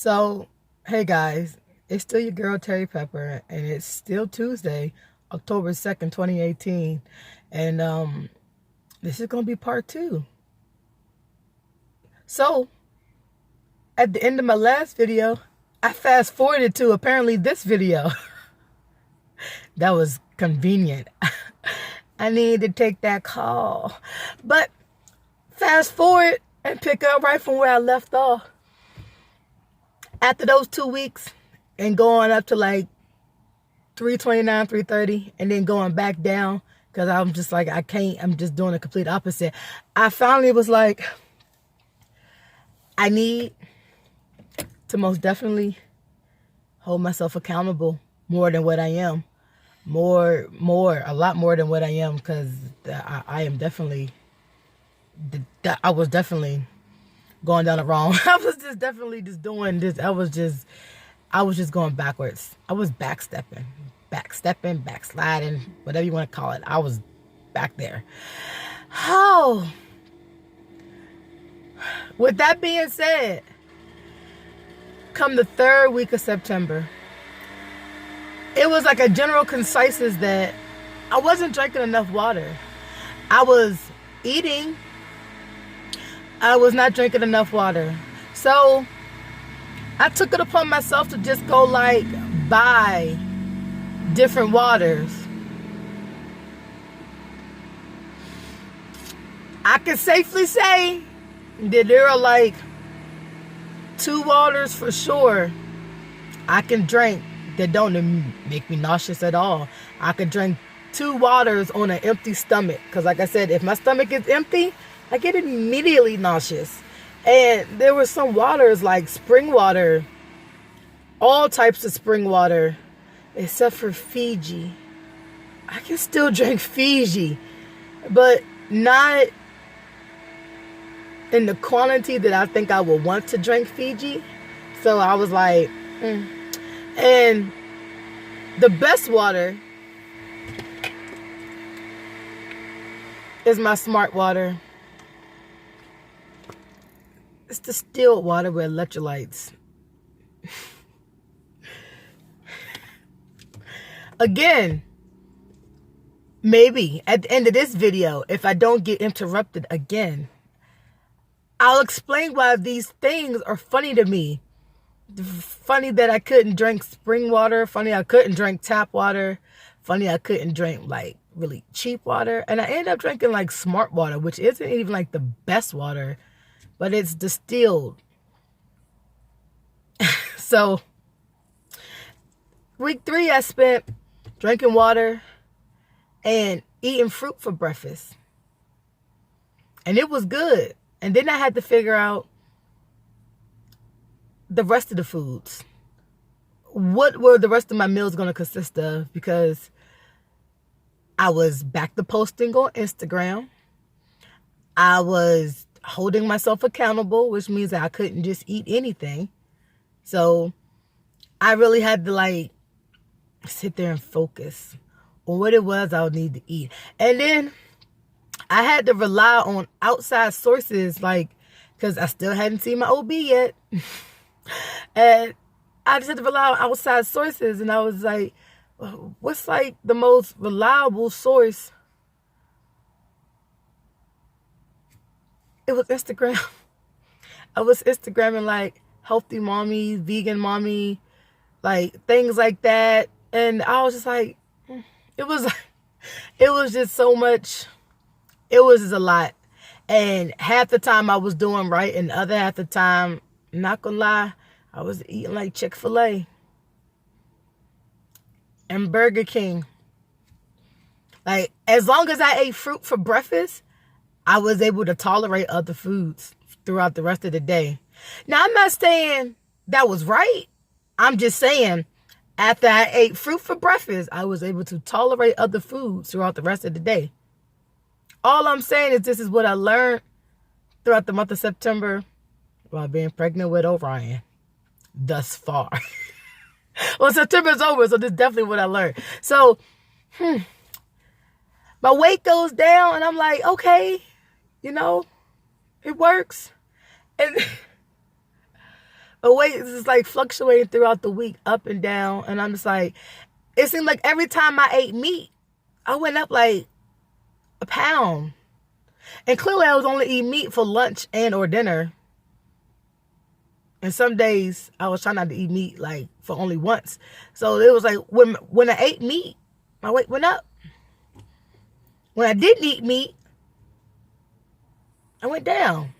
So, hey guys, it's still your girl Terry Pepper, and it's still Tuesday, October 2nd, 2018. And this is gonna be part two. So, at the end of my last video, I fast forwarded to apparently this video. That was convenient. I needed to take that call. But fast forward and pick up right from where I left off. After those 2 weeks and going up to like 329, 330, and then going back down because I'm just like, I can't, I'm just doing the complete opposite. I finally was like, I need to most definitely hold myself accountable more than what I am. A lot more than what I am, because I am definitely, I was definitely going down the wrong. I was just definitely just doing this. I was just going backwards. I was backstepping, backsliding, whatever you want to call it. I was back there. Oh, with that being said, come the third week of September, it was like a general consensus that I wasn't drinking enough water. I was eating, I was not drinking enough water. So I took it upon myself to just go like buy different waters. I can safely say that there are like 2 waters for sure I can drink that don't make me nauseous at all. I could drink 2 waters on an empty stomach, because like I said, if my stomach is empty, I get immediately nauseous. And there were some waters like spring water, all types of spring water, except for Fiji. I can still drink Fiji, but not in the quantity that I think I would want to drink Fiji. So I was like, And the best water is my smart water. It's distilled water with electrolytes. Again, maybe at the end of this video, if I don't get interrupted again, I'll explain why these things are funny to me. Funny that I couldn't drink spring water. Funny I couldn't drink tap water. Funny I couldn't drink like really cheap water. And I ended up drinking like smart water, which isn't even like the best water, but it's distilled. So week 3 I spent drinking water and eating fruit for breakfast. And it was good. And then I had to figure out the rest of the foods. What were the rest of my meals going to consist of? Because I was back to posting on Instagram. I was holding myself accountable, which means that I couldn't just eat anything. So I really had to like sit there and focus on what it was I would need to eat. And then I had to rely on outside sources, like, because I still hadn't seen my OB yet. And I just had to rely on outside sources. And I was like, what's like the most reliable source? It was Instagram. I was Instagramming like healthy mommy, vegan mommy, like things like that. And I was just like, it was just so much. It was just a lot. And half the time I was doing right, and the other half the time, not gonna lie, I was eating like Chick-fil-A and Burger King. Like, as long as I ate fruit for breakfast, I was able to tolerate other foods throughout the rest of the day. Now, I'm not saying that was right. I'm just saying, after I ate fruit for breakfast, I was able to tolerate other foods throughout the rest of the day. All I'm saying is this is what I learned throughout the month of September while being pregnant with Orion thus far. Well, September's over, so this is definitely what I learned. So, my weight goes down, and I'm like, okay, it works. And The weight is just like fluctuating throughout the week, up and down. And I'm just like, it seemed like every time I ate meat, I went up like a pound. And clearly I was only eating meat for lunch and or dinner. And some days I was trying not to eat meat like for only once. So it was like when I ate meat, my weight went up. When I didn't eat meat, I went down.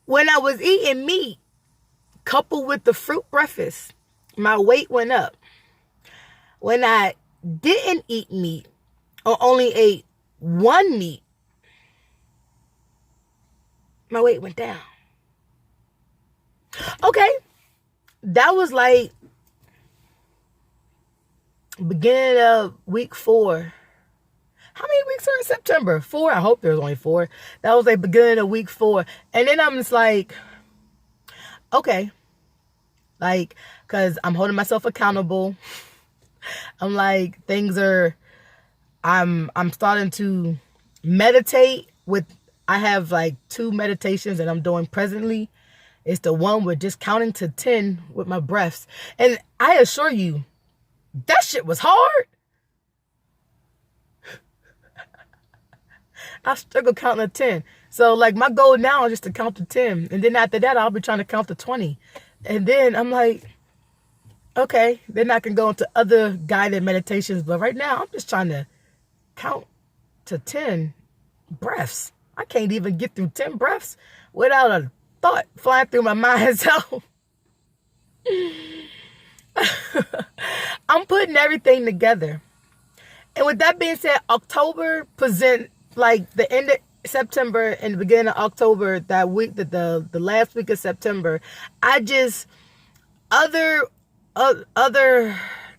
When I was eating meat, coupled with the fruit breakfast, my weight went up. When I didn't eat meat or only ate one meat, my weight went down. Okay, that was like beginning of week 4. How many weeks are in September? 4? I hope there's only 4. That was like beginning of week 4. And then I'm just like, okay. Like, because I'm holding myself accountable. I'm like, I'm starting to meditate I have like 2 meditations that I'm doing presently. It's the one with just counting to 10 with my breaths. And I assure you, that shit was hard. I struggle counting to 10. So like my goal now is just to count to 10. And then after that, I'll be trying to count to 20. And then I'm like, okay, then I can go into other guided meditations. But right now, I'm just trying to count to 10 breaths. I can't even get through 10 breaths without a thought flying through my mind. So I'm putting everything together. And with that being said, October present like the end of September and the beginning of October, that week, the last week of September, I just other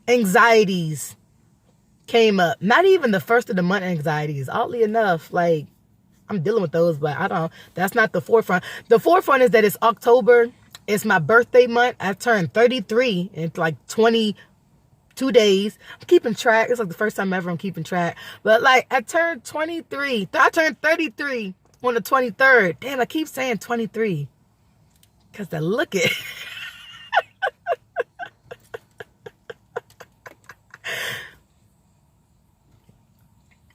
anxieties came up. Not even the first of the month anxieties. Oddly enough, like I'm dealing with those, but that's not the forefront. The forefront is that it's October. It's my birthday month. I turned 33 in like 22 days. I'm keeping track. It's like the first time ever I'm keeping track. But like I turned 23. I turned 33 on the 23rd. Damn, I keep saying 23. Because I look it.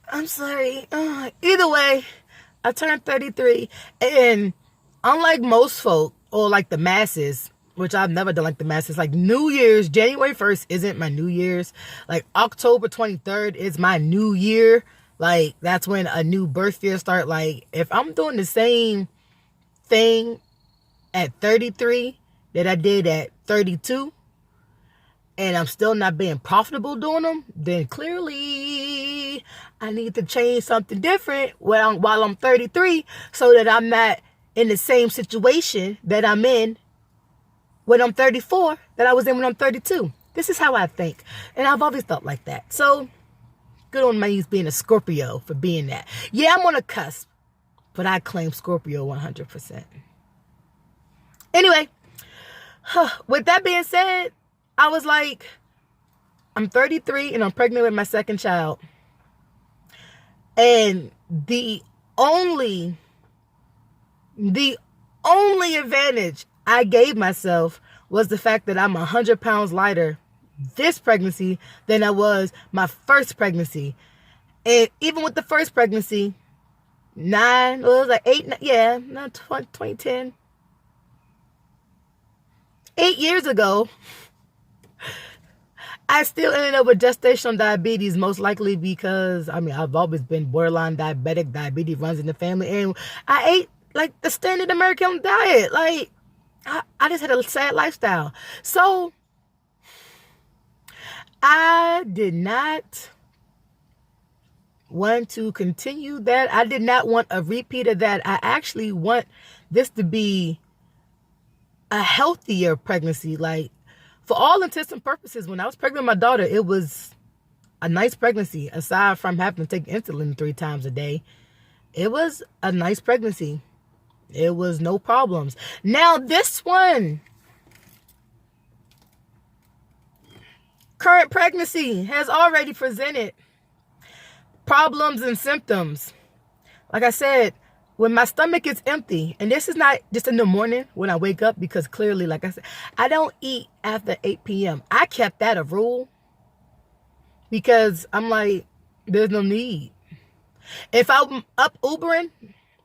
I'm sorry. Either way, I turned 33. And unlike most folk, or like the masses, which I've never done like the masses, like New Year's, January 1st isn't my New Year's. Like October 23rd is my New Year. Like that's when a new birth year start. Like if I'm doing the same thing at 33 that I did at 32, and I'm still not being profitable doing them, then clearly I need to change something different while I'm 33 so that I'm not in the same situation that I'm in when I'm 34 that I was in when I'm 32. This is how I think. And I've always thought like that. So good on me being a Scorpio for being that. Yeah, I'm on a cusp, but I claim Scorpio 100%. Anyway, with that being said, I was like, I'm 33 and I'm pregnant with my second child. And the only advantage I gave myself was the fact that I'm 100 pounds lighter this pregnancy than I was my first pregnancy. And even with the first pregnancy, 2010. 8 years ago, I still ended up with gestational diabetes, most likely because, I've always been borderline diabetic. Diabetes runs in the family. And I ate like the standard American diet. Like, I just had a sad lifestyle. So, I did not want to continue that. I did not want a repeat of that. I actually want this to be a healthier pregnancy. Like, for all intents and purposes, when I was pregnant with my daughter, it was a nice pregnancy. Aside from having to take insulin 3 times a day, it was a nice pregnancy. It was no problems. Now this one, current pregnancy has already presented problems and symptoms. Like I said, when my stomach is empty, and this is not just in the morning when I wake up, because clearly, like I said, I don't eat after 8 p.m. I kept that a rule because I'm like, there's no need. If I'm up Ubering,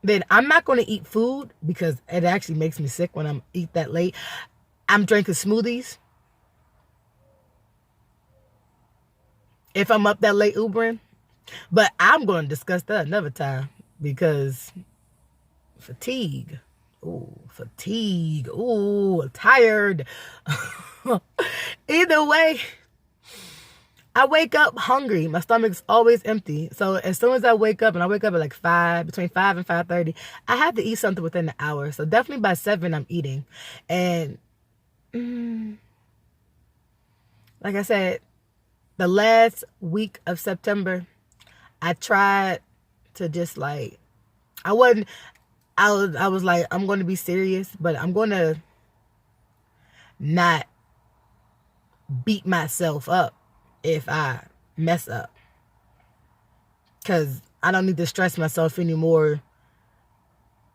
then I'm not going to eat food because it actually makes me sick when I eat that late. I'm drinking smoothies. If I'm up that late Ubering. But I'm going to discuss that another time because fatigue. Ooh, fatigue. Ooh, tired. Either way, I wake up hungry. My stomach's always empty. So as soon as I wake up, and I wake up at like 5, between 5 and 5:30, I have to eat something within an hour. So definitely by 7, I'm eating. And like I said, the last week of September, I tried to just like, I was like, I'm going to be serious, but I'm going to not beat myself up if I mess up. Because I don't need to stress myself anymore.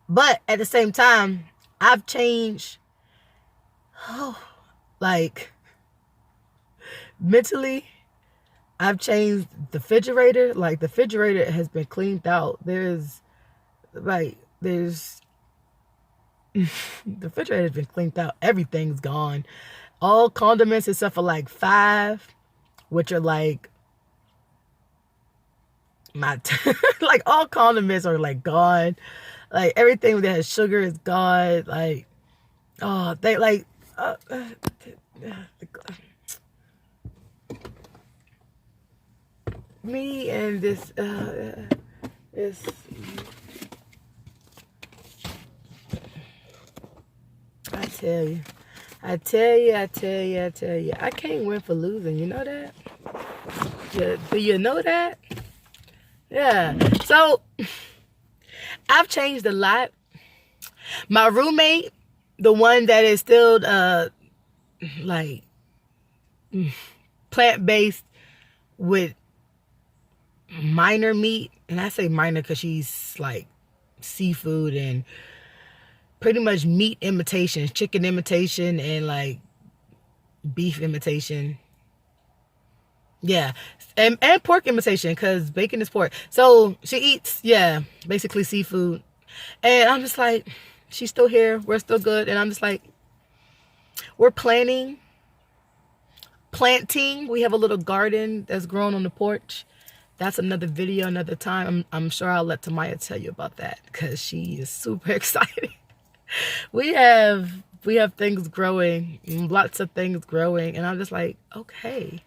But at the same time, I've changed, like, mentally. I've changed the refrigerator. Like, the refrigerator has been cleaned out. The refrigerator has been cleaned out. Everything's gone. All condiments except for like 5, which are like like all condiments are like gone. Like everything that has sugar is gone. Like, oh, they like me and this I tell you, I can't win for losing. You know that? Do you know that? Yeah. So I've changed a lot. My roommate, the one that is still like plant-based with minor meat, and I say minor because she's like seafood and pretty much meat imitation, chicken imitation, and like beef imitation. Yeah, and pork imitation because bacon is pork. So she eats, yeah, basically seafood. And I'm just like, she's still here. We're still good. And I'm just like, we're planting. We have a little garden that's grown on the porch. That's another video, another time. I'm sure I'll let Tamaya tell you about that because she is super excited. We have things growing, lots of things growing, and I'm just like, okay.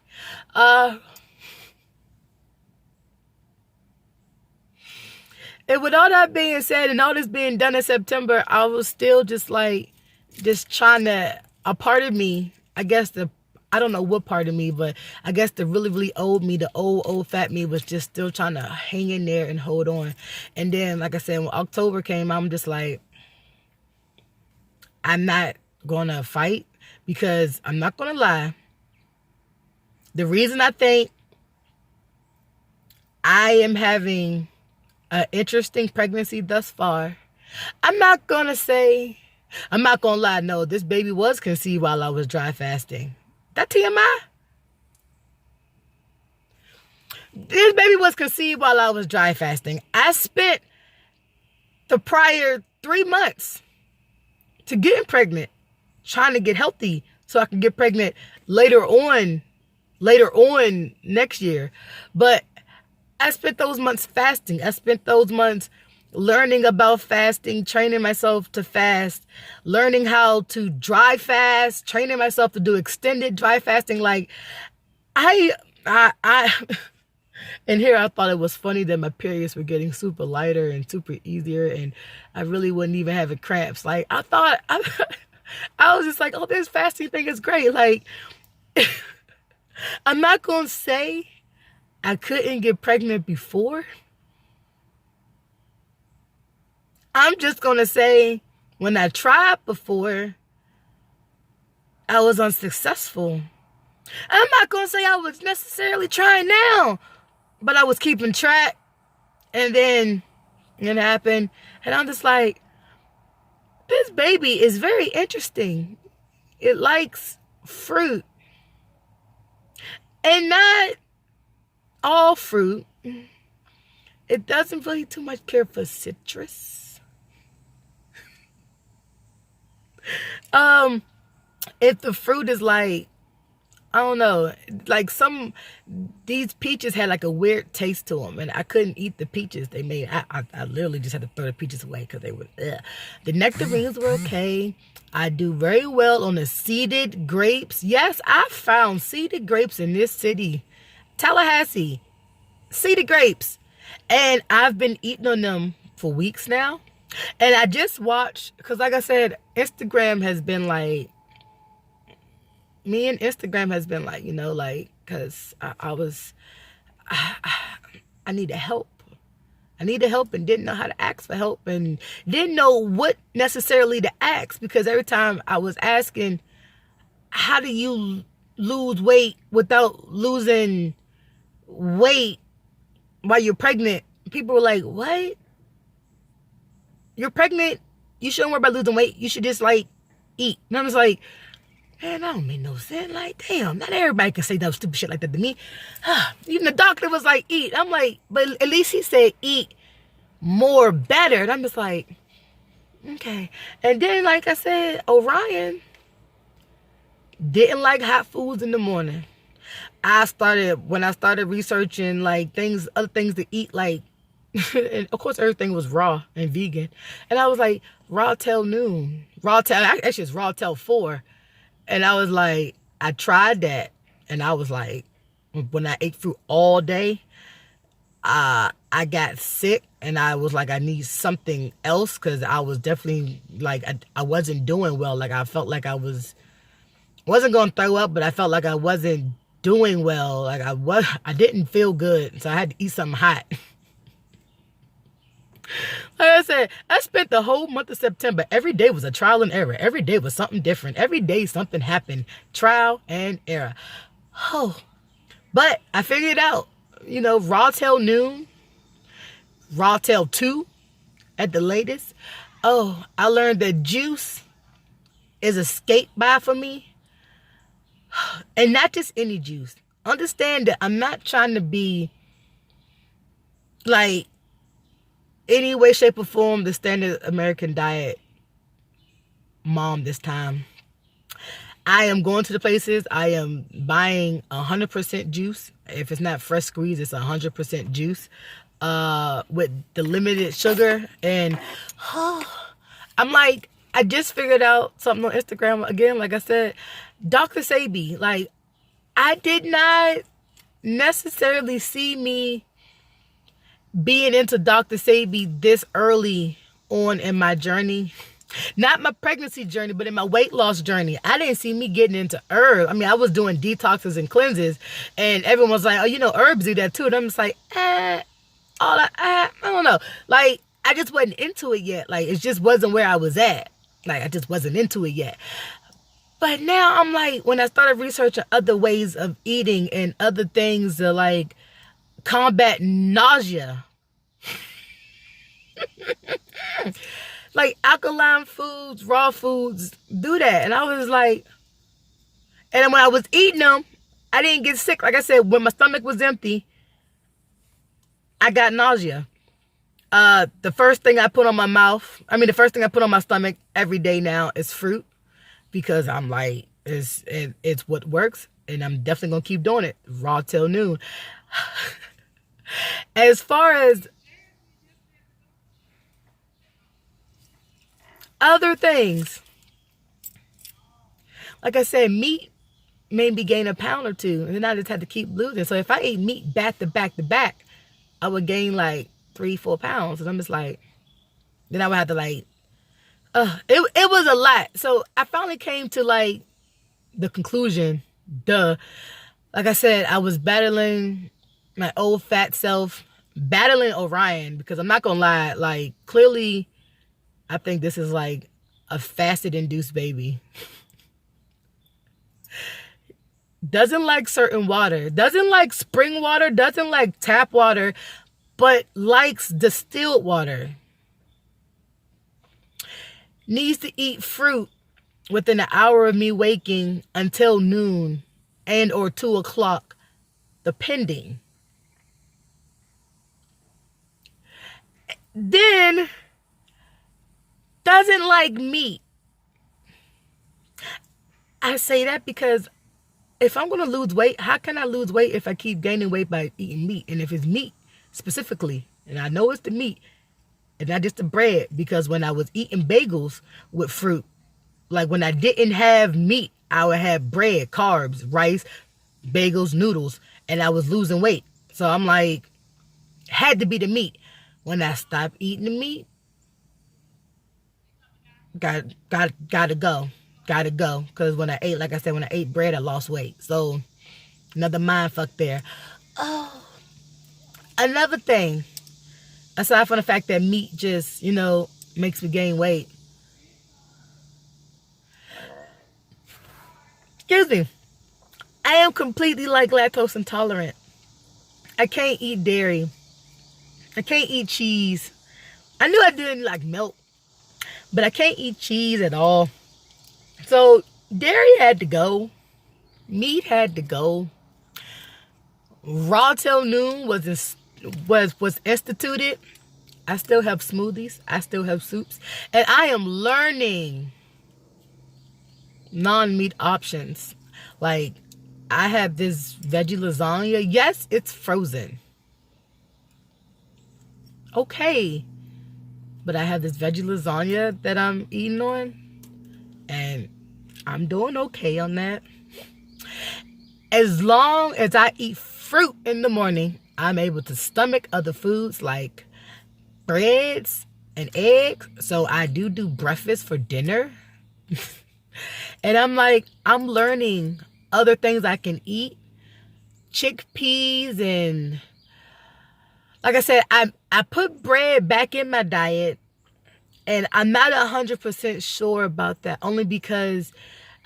And with all that being said and all this being done in September, I was still just trying to, a part of me, I guess I don't know what part of me, but I guess the really, really old me, the old fat me was just still trying to hang in there and hold on. And then, like I said, when October came, I'm just like, I'm not going to fight because I'm not going to lie. The reason I think I am having an interesting pregnancy thus far, I'm not going to lie. No, this baby was conceived while I was dry fasting. That TMI? This baby was conceived while I was dry fasting. I spent the prior 3 months to getting pregnant, trying to get healthy so I can get pregnant later on next year. But I spent those months fasting. I spent those months learning about fasting, training myself to fast, learning how to dry fast, training myself to do extended dry fasting. Like I and here I thought it was funny that my periods were getting super lighter and super easier, and I really wouldn't even have cramps. Like I was just like, oh, this fasting thing is great. Like I'm not gonna say I couldn't get pregnant before. I'm just going to say when I tried before, I was unsuccessful. I'm not going to say I was necessarily trying now, but I was keeping track. And then it happened. And I'm just like, this baby is very interesting. It likes fruit. And not all fruit. It doesn't really too much care for citrus. If the fruit is like, I don't know, like these peaches had like a weird taste to them, and I couldn't eat the peaches they made. I literally just had to throw the peaches away because they were, ugh. The nectarines were okay. I do very well on the seeded grapes. Yes, I found seeded grapes in this city, Tallahassee. Seeded grapes. And I've been eating on them for weeks now. And I just watched, because like I said, Instagram has been like, me and Instagram has been like, because I needed help. I needed help and didn't know how to ask for help and didn't know what necessarily to ask, because every time I was asking, how do you lose weight without losing weight while you're pregnant? People were like, what? You're pregnant? You shouldn't worry about losing weight. You should just like eat. And I'm just like, man, that don't make no sense. Like, damn, not everybody can say that stupid shit like that to me. Even the doctor was like, eat. I'm like, but at least he said eat more better. And I'm just like, okay. And then, like I said, Orion didn't like hot foods in the morning. When I started researching like other things to eat, like, and of course everything was raw and vegan. And I was like, raw till noon. Actually it's raw till 4. And I was like, I tried that. And I was like, when I ate fruit all day, I got sick. And I was like, I need something else, because I was definitely like, I wasn't doing well. Like I felt like I wasn't going to throw up, but I felt like I wasn't doing well. Like I didn't feel good. So I had to eat something hot. Like I said, I spent the whole month of September. Every day was a trial and error. Every day was something different. Every day something happened. Trial and error. Oh, but I figured it out. Raw till noon. Raw till 2 at the latest. Oh, I learned that juice is a skate by for me. And not just any juice. Understand that I'm not trying to be like any way, shape, or form the standard American diet mom this time. I am going to the places. I am buying 100% juice. If it's not fresh squeeze, it's 100% juice with the limited sugar. And I'm like, I just figured out something on Instagram again. Like I said, Dr. Sebi. Like, I did not necessarily see me being into Dr. Sebi this early on in my journey. Not my pregnancy journey, but in my weight loss journey. I didn't see me getting into herbs. I mean, I was doing detoxes and cleanses, and everyone was like, oh, herbs do that too. And I'm just like, I don't know. Like, I just wasn't into it yet. Like, it just wasn't where I was at. Like, I just wasn't into it yet. But now I'm like, when I started researching other ways of eating and other things to like combat nausea, like alkaline foods, raw foods do that. And I was like, and then when I was eating them, I didn't get sick. Like I said, when my stomach was empty, I got nausea. The first thing I put on my stomach every day now is fruit, because I'm like, it's what works, and I'm definitely gonna keep doing it. Raw till noon. As far as other things, like I said, meat made me gain a pound or two, and then I just had to keep losing. So if I ate meat back to back to back, I would gain like 3-4 pounds. And I'm just like, then I would have to like, it was a lot. So I finally came to like the conclusion, like I said, I was battling my old fat self, battling Orion, because I'm not gonna lie, like clearly I think this is like a fasted induced baby. doesn't like certain water, doesn't like spring water, doesn't like tap water, but likes distilled water. Needs to eat fruit within an hour of me waking until noon and or 2 o'clock, depending. Then doesn't like meat. I say that because if I'm going to lose weight, how can I lose weight if I keep gaining weight by eating meat? And if it's meat specifically, and I know it's the meat and not just the bread, because when I was eating bagels with fruit, like when I didn't have meat, I would have bread, carbs, rice, bagels, noodles, and I was losing weight. So I'm like, had to be the meat. When I stopped eating the meat, gotta go. Gotta go. Because when I ate, like I said, when I ate bread, I lost weight. So another mind fuck there. Oh, another thing, aside from the fact that meat just, makes me gain weight. Excuse me. I am completely like lactose intolerant. I can't eat dairy. I can't eat cheese. I knew I didn't like milk, but I can't eat cheese at all. So dairy had to go. Meat had to go. Raw till noon was instituted. I still have smoothies. I still have soups. And I am learning non-meat options. Like, I have this veggie lasagna. Yes, it's frozen. Okay. But I have this veggie lasagna that I'm eating on. And I'm doing okay on that. As long as I eat fruit in the morning, I'm able to stomach other foods like breads and eggs. So I do breakfast for dinner. And I'm learning other things I can eat. Chickpeas and, like I said, I put bread back in my diet. And I'm not 100% sure about that, only because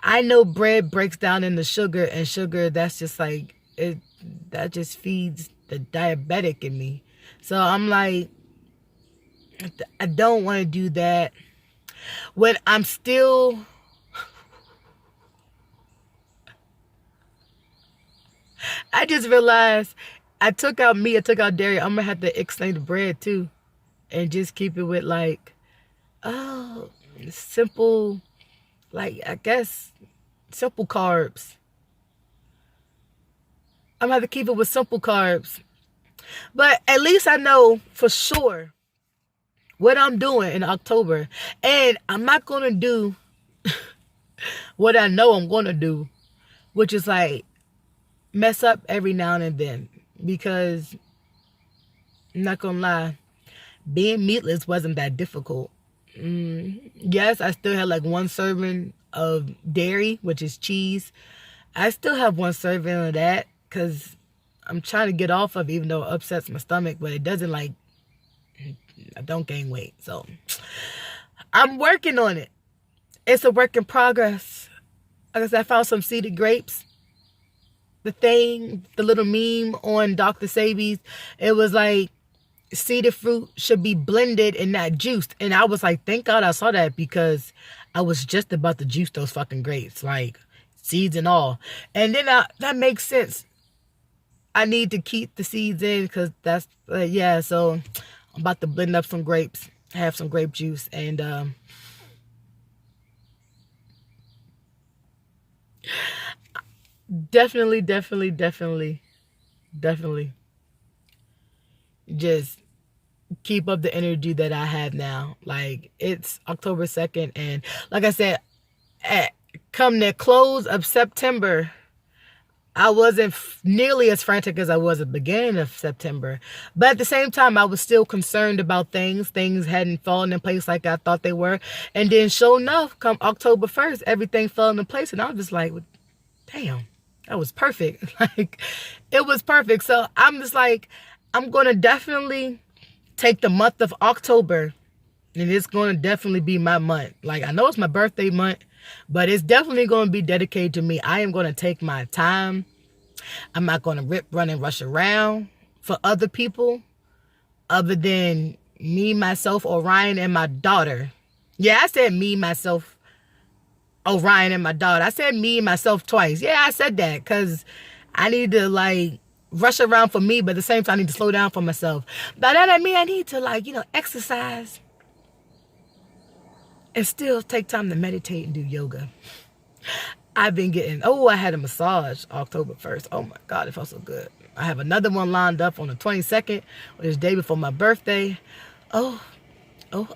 I know bread breaks down into sugar, and sugar, that's just like, that just feeds the diabetic in me. So I'm like, I don't want to do that. When I'm still, I just realized I took out meat, I took out dairy. I'm going to have to extend the bread too. And just keep it with simple, I guess, simple carbs. I'm going to have to keep it with simple carbs. But at least I know for sure what I'm doing in October. And I'm not going to do what I know I'm going to do, which is mess up every now and then. Because, I'm not going to lie, being meatless wasn't that difficult. Yes, I still had 1 serving of dairy, which is cheese. I still have 1 serving of that because I'm trying to get off of it, even though it upsets my stomach, but it doesn't I don't gain weight. So I'm working on it. It's a work in progress. Like I said, I found some seeded grapes. The little meme on Dr. Sabi's, it was seeded fruit should be blended and not juiced. And I was like, thank God I saw that, because I was just about to juice those fucking grapes, seeds and all. And then that makes sense. I need to keep the seeds in because that's, so I'm about to blend up some grapes, have some grape juice, and definitely just keep up the energy that I have now. It's October 2nd, and like I said, come the close of September, I wasn't nearly as frantic as I was at the beginning of September. But at the same time, I was still concerned about things. Things hadn't fallen in place like I thought they were. And then sure enough, come October 1st, everything fell into place. And I was just like, damn, that was perfect. It was perfect. So I'm just I'm going to definitely take the month of October, and it's going to definitely be my month. I know it's my birthday month, But it's definitely going to be dedicated to me. I am going to take my time. I'm not going to rip, run, and rush around for other people other than me, myself, Orion, and my daughter. Yeah, I said me, myself, Orion, and my daughter. I said me and myself twice. Yeah, I said that because I need to, like, rush around for me, but at the same time, I need to slow down for myself. By that, I mean I need to, like, exercise and still take time to meditate and do yoga. I've been I had a massage October 1st. Oh my God, it felt so good. I have another one lined up on the 22nd, which is the day before my birthday. Oh. And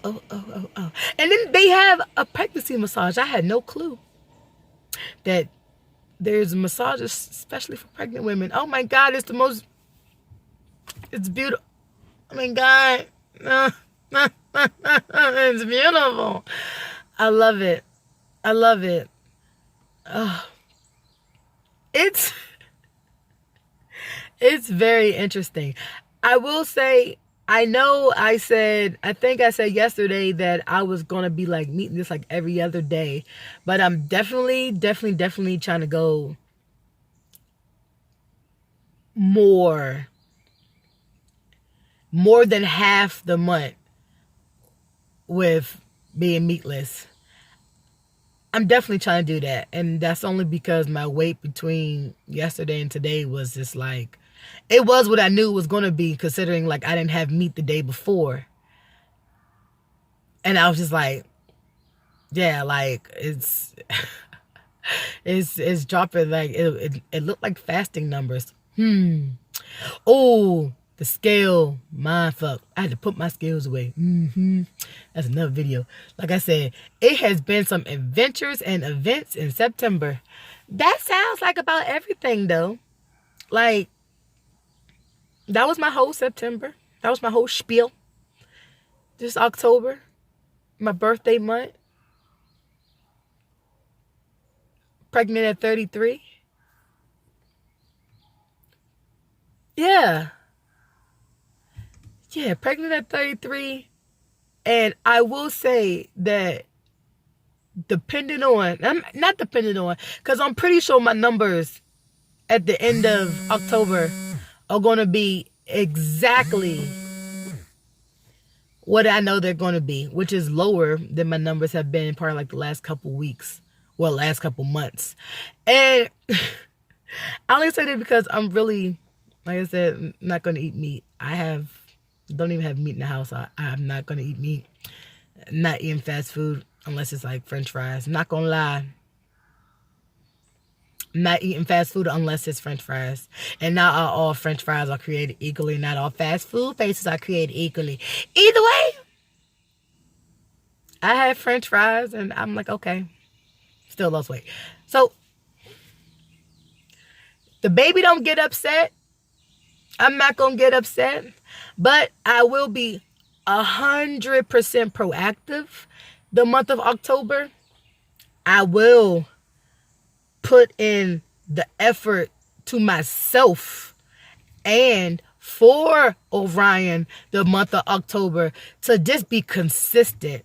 then they have a pregnancy massage. I had no clue that there's massages especially for pregnant women. Oh my God, it's beautiful. Oh my God. It's beautiful. I love it. I love it. It's very interesting. I will say, I think I said yesterday that I was going to be like meeting this like every other day, but I'm definitely trying to go more than half the month with being meatless. I'm definitely trying to do that. And that's only because my weight between yesterday and today was just like, it was what I knew it was going to be, considering like I didn't have meat the day before. And I was just like, yeah, like it's it's dropping. Like it looked like fasting numbers. Oh, the scale, mindfuck. I had to put my scales away. That's another video. Like I said, it has been some adventures and events in September. That sounds like about everything though. Like, that was my whole September. That was my whole spiel. This October, my birthday month. Pregnant at 33. Yeah, pregnant at 33. And I will say that not depending on, because I'm pretty sure my numbers at the end of October are going to be exactly what I know they're going to be, which is lower than my numbers have been probably like the last couple weeks. Well, last couple months. And I only say that because I'm really, like I said, not going to eat meat. Don't even have meat in the house. I'm not going to eat meat. Not eating fast food unless it's like French fries. Not going to lie. Not eating fast food unless it's French fries. And not all French fries are created equally. Not all fast food places are created equally. Either way, I had French fries and I'm like, okay. Still lost weight. So, the baby don't get upset. I'm not going to get upset. But I will be 100% proactive the month of October. I will put in the effort to myself and for Orion the month of October to just be consistent.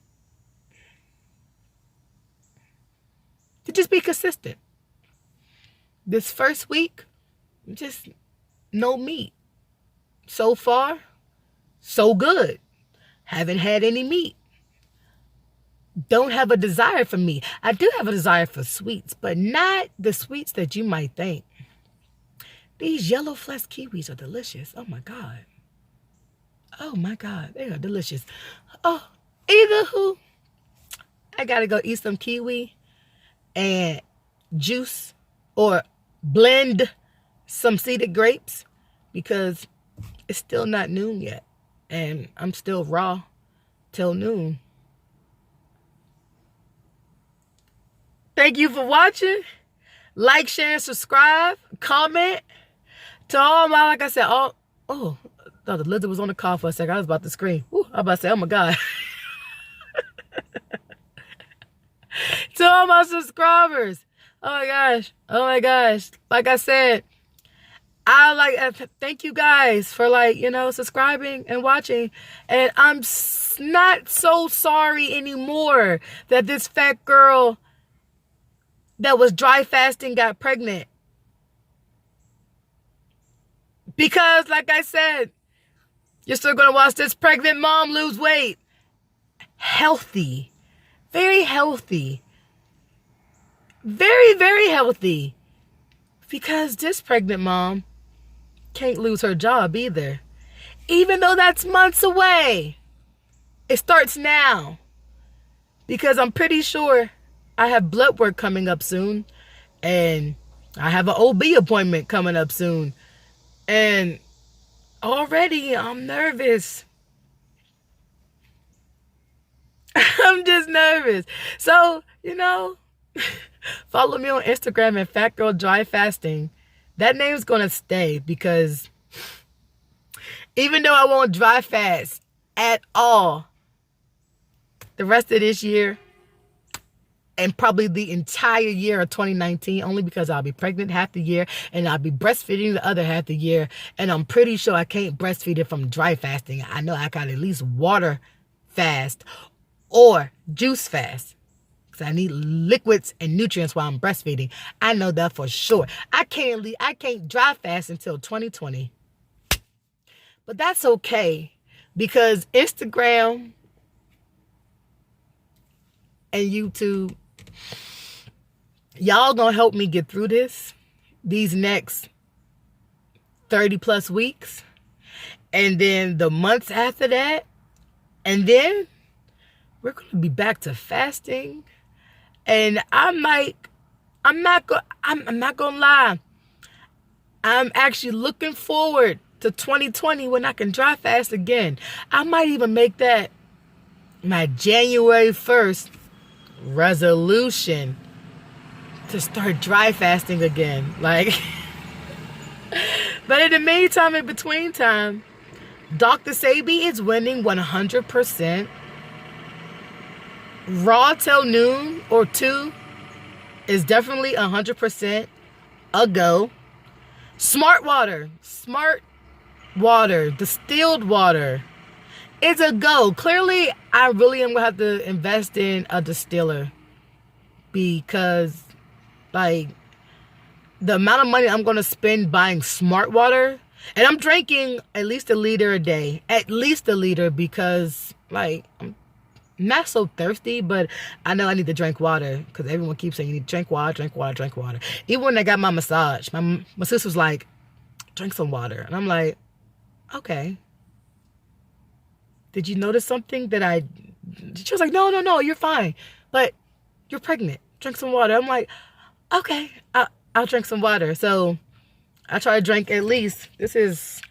To just be consistent. This first week, just no meat. So far, so good. Haven't had any meat. Don't have a desire for meat. I do have a desire for sweets, but not the sweets that you might think. These yellow flesh kiwis are delicious. Oh my God. Oh my God. They are delicious. Oh, either who. I gotta go eat some kiwi and juice or blend some seeded grapes because it's still not noon yet and I'm still raw till noon. Thank you for watching. Like, share, and subscribe. Comment. To all my, like I said, I thought the lizard was on the car for a second. I was about to scream. I was about to say, oh my God. To all my subscribers. Oh my gosh. Like I said, thank you guys for subscribing and watching. And I'm not so sorry anymore that this fat girl that was dry fasting got pregnant. Because, like I said, you're still going to watch this pregnant mom lose weight. Healthy. Very healthy. Very, very healthy. Because this pregnant mom can't lose her job either. Even though that's months away. It starts now. Because I'm pretty sure I have blood work coming up soon. And I have an OB appointment coming up soon. And already I'm nervous. I'm just nervous. So, follow me on Instagram at Fat Girl Dry Fasting. That name's going to stay because even though I won't dry fast at all the rest of this year and probably the entire year of 2019, only because I'll be pregnant half the year and I'll be breastfeeding the other half the year. And I'm pretty sure I can't breastfeed it from dry fasting. I know I got at least water fast or juice fast. Because I need liquids and nutrients while I'm breastfeeding. I know that for sure. I can't dry fast until 2020. But that's okay. Because Instagram and YouTube, y'all gonna help me get through these next 30 plus weeks. And then the months after that. And then we're gonna be back to fasting. And I'm not gonna lie. I'm actually looking forward to 2020 when I can dry fast again. I might even make that my January 1st resolution to start dry fasting again. But in the meantime, in between time, Dr. Sebi is winning 100%. Raw till noon or 2 is definitely 100% a go. Smart water, distilled water is a go. Clearly, I really am going to have to invest in a distiller because, the amount of money I'm going to spend buying smart water, and I'm drinking at least a liter a day. At least a liter because, I'm not so thirsty, but I know I need to drink water because everyone keeps saying you need to drink water, drink water, drink water. Even when I got my massage, my sister was like, drink some water. And I'm like, okay. Did you notice something she was like, no, you're fine. But you're pregnant. Drink some water. I'm like, okay, I'll drink some water. So I try to drink at least, this is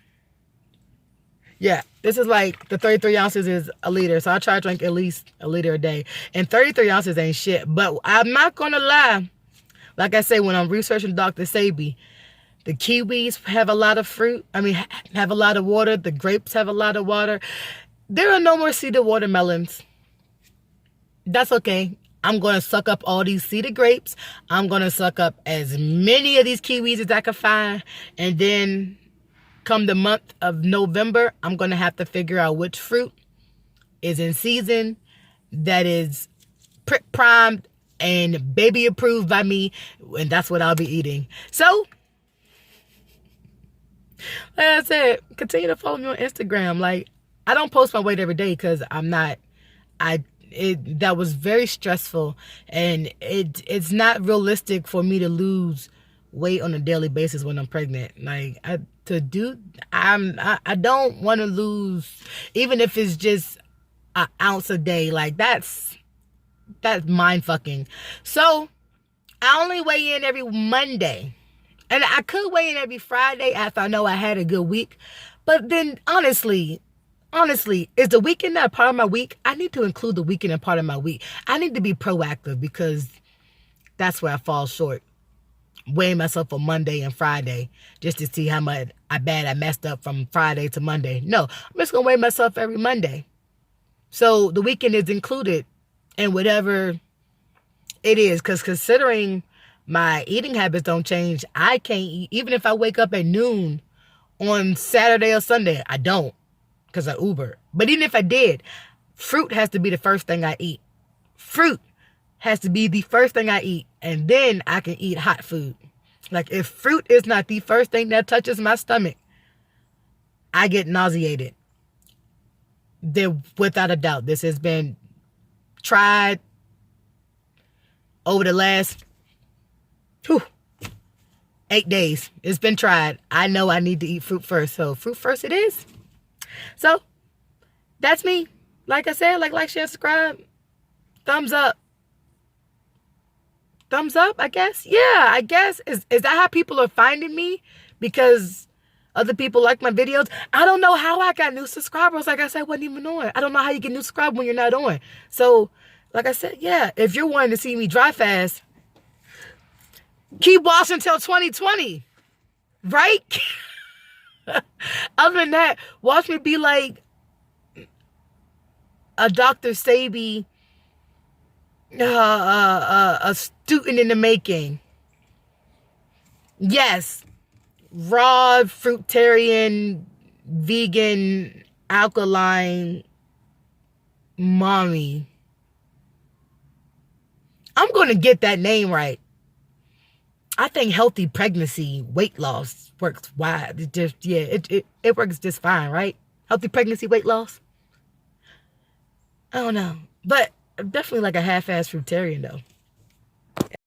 like the 33 ounces is a liter. So I try to drink at least a liter a day. And 33 ounces ain't shit. But I'm not going to lie. Like I say, when I'm researching Dr. Sebi, the kiwis have a lot of have a lot of water. The grapes have a lot of water. There are no more seeded watermelons. That's okay. I'm going to suck up all these seeded grapes. I'm going to suck up as many of these kiwis as I can find. And then come the month of November, I'm going to have to figure out which fruit is in season, that is primed and baby approved by me, and that's what I'll be eating. So, like I said, continue to follow me on Instagram. I don't post my weight every day because that was very stressful, and it's not realistic for me to lose weight on a daily basis when I'm pregnant. I don't want to lose, even if it's just an ounce a day. That's mind fucking. So I only weigh in every Monday, and I could weigh in every Friday after I know I had a good week. But then honestly, is the weekend not part of my week? I need to include the weekend in part of my week. I need to be proactive because that's where I fall short. Weighing myself on Monday and Friday just to see how bad I messed up from Friday to Monday. No, I'm just going to weigh myself every Monday. So the weekend is included in whatever it is. Because considering my eating habits don't change, I can't eat. Even if I wake up at noon on Saturday or Sunday, I don't because I Uber. But even if I did, fruit has to be the first thing I eat. Fruit has to be the first thing I eat, and then I can eat hot food. Like, if fruit is not the first thing that touches my stomach, I get nauseated. Without a doubt, this has been tried over the last 8 days. It's been tried. I know I need to eat fruit first, so fruit first it is. So that's me. Like I said, like, share, subscribe, thumbs up. Thumbs up, I guess. Yeah, I guess. Is that how people are finding me? Because other people like my videos? I don't know how I got new subscribers. Like I said, I wasn't even on. I don't know how you get new subscribers when you're not on. So, like I said, yeah, if you're wanting to see me dry fast, keep watching until 2020. Right? Other than that, watch me be like a Dr. Sabi, a student in the making. Yes, raw, fruitarian, vegan, alkaline mommy. I'm going to get that name right. I think healthy pregnancy, weight loss works wide. It works just fine, right? Healthy pregnancy, weight loss. I don't know. But definitely like a half-ass fruitarian, though.